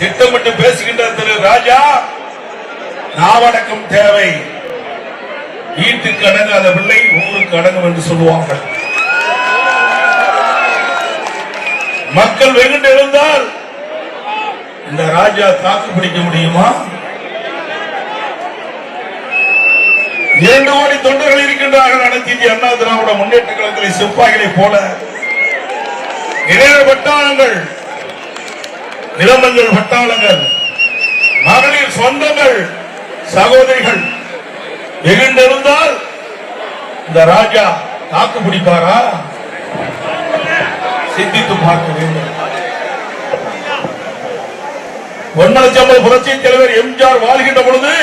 திட்டமிட்டு பேசுகின்ற திரு ராஜா, நாவடக்கம் தேவை. வீட்டுக்கு அடங்காத பிள்ளை ஊருக்கு அடங்கும் என்று சொல்லுவார்கள். மக்கள் வெகுண்டு எழுந்தால் இந்த ராஜா தாக்கு பிடிக்க முடியுமா? 2 கோடி தொண்டர்கள் இருக்கின்றார்கள். அனைத்து இந்திய அண்ணா திராவிட முன்னேற்ற கழகத்தில் சிப்பாய்களை போல இளைஞ பட்டாளங்கள், இளமஞ்சள் பட்டாளங்கள், மகளிர் சொந்தங்கள், சகோதரிகள் வெகுண்டிருந்தால் இந்த ராஜா தாக்கு பிடிப்பாரா? சிந்தித்து பார்க்க வேண்டும். பொன்மனச்சம்பல் புரட்சி தலைவர் எம்ஜிஆர் வாழ்கின்ற பொழுது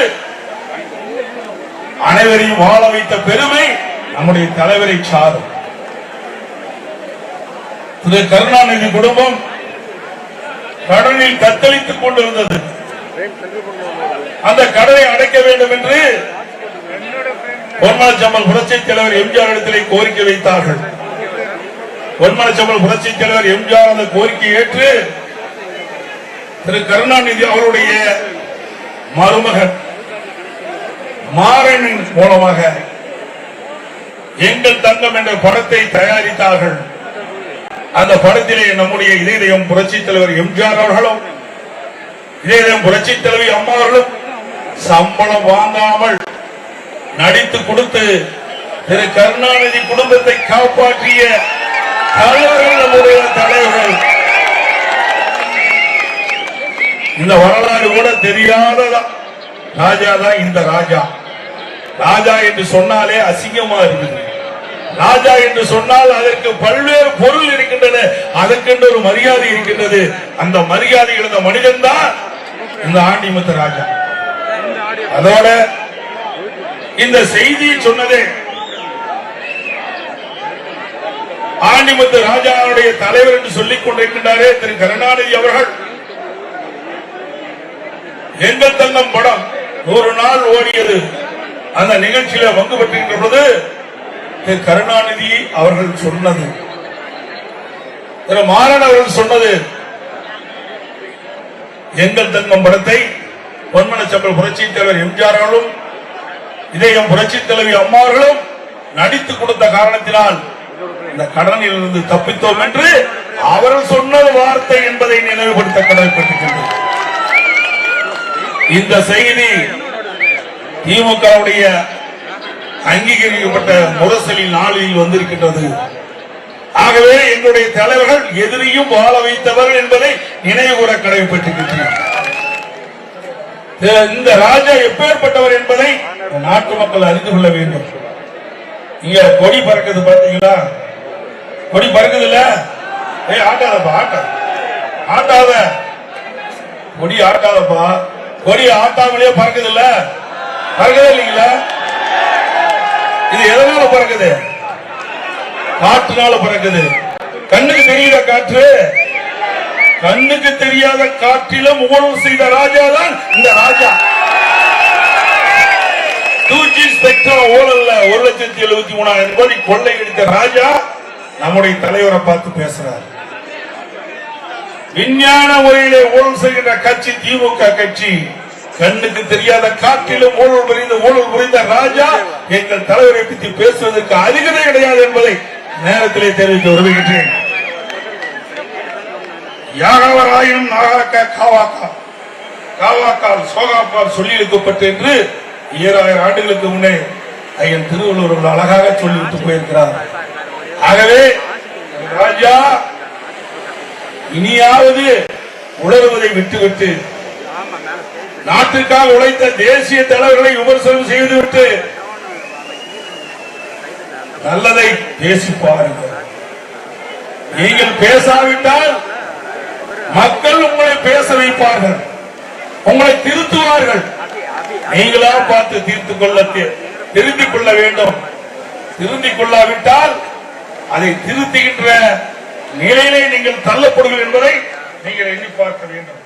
அனைவரையும் வாழ வைத்த பெருமை நம்முடைய தலைவரை சாரும். திரு கருணாநிதி குடும்பம் கடனில் தத்தளித்துக் கொண்டிருந்தது. அந்த கடனை அடைக்க வேண்டும் என்று பொன்மனச்சம்பல் புரட்சி தலைவர் எம்ஜிஆர் இடத்திலே கோரிக்கை வைத்தார்கள். பொன்மனச்சம்பல் புரட்சி தலைவர் எம்ஜிஆர் அந்த கோரிக்கை ஏற்று திரு கருணாநிதி அவருடைய மருமகன் மாறனின் மூலமாக எங்கள் தங்கம் என்ற படத்தை தயாரித்தார்கள். அந்த படத்திலே நம்முடைய இதயம் புரட்சி தலைவர் எம்ஜிஆர் அவர்களும் இதயம் புரட்சி தலைவி அம்மா அவர்களும் சம்பளம் வாங்காமல் நடித்து கொடுத்து திரு கருணாநிதி குடும்பத்தை காப்பாற்றிய தலைவர்கள் நம்முடைய தலைவர்கள். இந்த வரலாறு கூட தெரியாத ராஜா தான் இந்த ராஜா. ராஜா என்று சொன்னாலே அசிங்கமா இருக்குது. ராஜா என்று சொன்னால் அதற்கு பல்வேறு பொருள் இருக்கின்றன, அதற்கென்று ஒரு மரியாதை இருக்கின்றது. அந்த மரியாதை இருந்த மனிதன் தான் இந்த ஆண்டிமுத்து ராஜா. அதோட இந்த செய்தியை சொன்னதே ஆண்டிமுத்து ராஜாவுடைய தலைவர் என்று சொல்லிக் கொண்டிருக்கின்றாரே திரு கருணாநிதி அவர்கள். எங்கள் தங்கம் படம் 100 நாள் ஓடியது. அந்த நிகழ்ச்சியில பங்கு பெற்றிருக்கிற பொழுது திரு கருணாநிதி அவர்கள் சொன்னது, திரு மாறன் அவர்கள் சொன்னது, எங்கள் தங்கம் படத்தை பொன்மனச்சம்பல் புரட்சி தலைவர் எம்ஜிஆர் அவர்களும் இதயம் புரட்சி தலைவி அம்மா அவர்களும் நடித்து கொடுத்த காரணத்தினால் இந்த கடனில் இருந்து தப்பித்தோம் என்று அவர்கள் சொன்ன வார்த்தை என்பதை நினைவுபடுத்த கடமைப்பட்டிருக்கின்றது. இந்த செய்தி திமுகவுடைய அங்கீகரிக்கப்பட்ட முரசொலி நாளில் வந்திருக்கின்றது. ஆகவே எங்களுடைய தலைவர்கள் எதிரியும் வாழ வைத்தவர்கள் என்பதை நினைவு கூற கடமைப்பட்டிருக்கின்றனர். இந்த ராஜா எப்பேற்பட்டவர் என்பதை நாட்டு மக்கள் அறிந்து கொள்ள வேண்டும். இங்க கொடி பறக்குது பாத்தீங்களா? கொடி பறக்குது இல்ல? ஆட்டாதப்பா, ஆட்டாத கொடி, ஆட்டாதப்பா. கொடி ஆட்டாமலேயே பறக்குது இல்ல? பறக்குதே இல்லைங்களா? இது எதனால பறக்குது? காற்றுனால பறக்குது. கண்ணுக்கு தெரியாத காற்று, கண்ணுக்கு தெரியாத காற்றிலும் ஊழல் செய்த ராஜா தான் இந்த ராஜா. 2G ஸ்பெக்ட்ரம் ஊழல்ல 1,73,000 கோடி கொள்ளை அடித்த ராஜா நம்முடைய தலைவரை பார்த்து பேசுறார். விஞ்ஞான முறையிலே ஊழல் செய்கின்ற கட்சி திமுக கட்சி. கண்ணுக்கு தெரியாத காற்றிலும் ஊழல் புரிந்த ராஜா எங்கள் தலைவரை பற்றி பேசுவதற்கு அதிகமே கிடையாது என்பதை நேரத்திலே தெரிவிக்க விரும்புகின்றேன். யாகவராயினும் நாகாக்க காவாக்கா, காவாக்கால் சோகாப்பால் சொல்லி இருக்கப்பட்டு என்று 7000 ஆண்டுகளுக்கு முன்னே ஐயன் திருவள்ளுவர் அழகாக சொல்லிவிட்டு போயிருக்கிறார். ஆகவே ராஜா இனியாவது உணர்வதை விட்டுவிட்டு நாட்டுக்காக உழைத்த தேசிய தலைவர்களை விமர்சனம் செய்துவிட்டு நல்லதை பேசி பாருங்கள். நீங்கள் பேசாவிட்டால் மக்கள் உங்களை பேச வைப்பார்கள், உங்களை திருத்துவார்கள். நீங்களா பார்த்து திருத்திக் கொள்ள வேண்டும். திருத்திக் கொள்ளாவிட்டால் அதை திருத்துகின்ற நிலையிலே நீங்கள் தள்ளப்படுவீர்கள் என்பதை நீங்கள் எண்ணி பார்க்க வேண்டும்.